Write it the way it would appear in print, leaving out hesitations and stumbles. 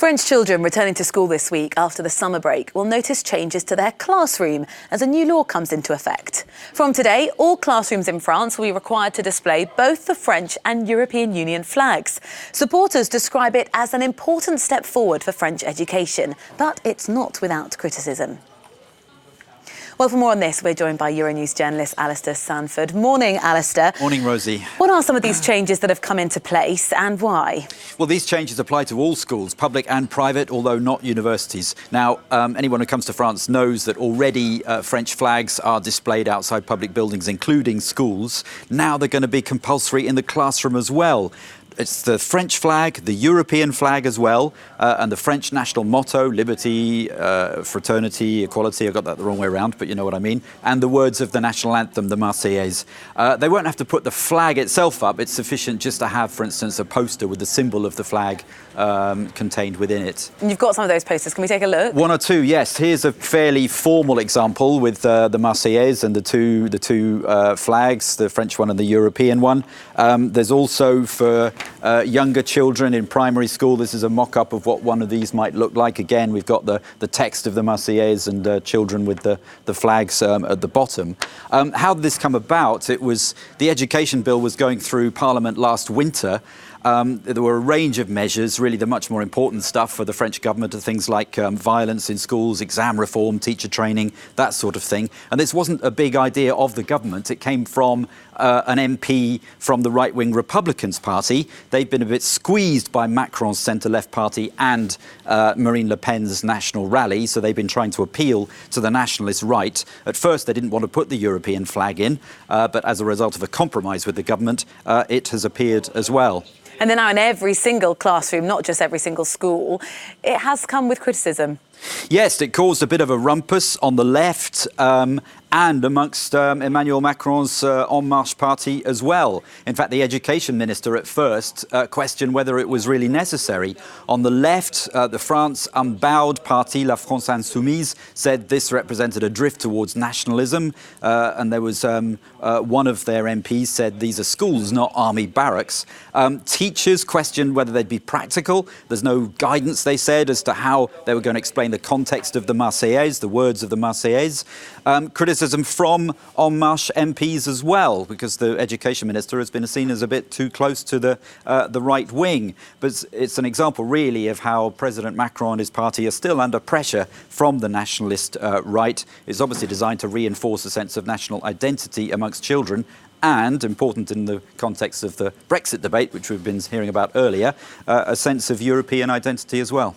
French children returning to school this week after the summer break will notice changes to their classroom as a new law comes into effect. From today, all classrooms in France will be required to display both the French and European Union flags. Supporters describe it as an important step forward for French education, but it's not without criticism. Well, for more on this, we're joined by Euronews journalist Alistair Sanford. Morning, Alistair. Morning, Rosie. What are some of these changes that have come into place and why? Well, these changes apply to all schools, public and private, although not universities. Now, anyone who comes to France knows that already French flags are displayed outside public buildings, including schools. Now they're going to be compulsory in the classroom as well. It's the French flag, the European flag as well, and the French national motto, liberty, fraternity, equality. I got that the wrong way around, but you know what I mean. And the words of the national anthem, the Marseillaise. They won't have to put the flag itself up. It's sufficient just to have, for instance, a poster with the symbol of the flag contained within it. And you've got some of those posters. Can we take a look? One or two, yes. Here's a fairly formal example with the Marseillaise and the two flags, the French one and the European one. There's also for younger children in primary school, this is a mock-up of what one of these might look like. Again, we've got the text of the Marseillaise and children with the flags at the bottom. How did this come about? It was the education bill was going through Parliament last winter. There were a range of measures, really the much more important stuff for the French government, things like violence in schools, exam reform, teacher training, that sort of thing. And this wasn't a big idea of the government. It came from an MP from the right-wing Republicans Party. They've been a bit squeezed by Macron's centre-left party and Marine Le Pen's National Rally, so they've been trying to appeal to the nationalist right. At first, they didn't want to put the European flag in, but as a result of a compromise with the government, it has appeared as well. And then now in every single classroom, not just every single school, it has come with criticism. Yes, it caused a bit of a rumpus on the left and amongst Emmanuel Macron's En Marche party as well. In fact, the education minister at first questioned whether it was really necessary. On the left, the France Unbowed party, La France Insoumise, said this represented a drift towards nationalism. And there was one of their MPs said these are schools, not army barracks. Teachers questioned whether they'd be practical. There's no guidance, they said, as to how they were going to explain the context of the Marseillaise, the words of the Marseillaise. Criticism from En Marche MPs as well, because the education minister has been seen as a bit too close to the right wing. But it's an example, really, of how President Macron and his party are still under pressure from the nationalist right. It's obviously designed to reinforce a sense of national identity amongst children, and, important in the context of the Brexit debate, which we've been hearing about earlier, a sense of European identity as well.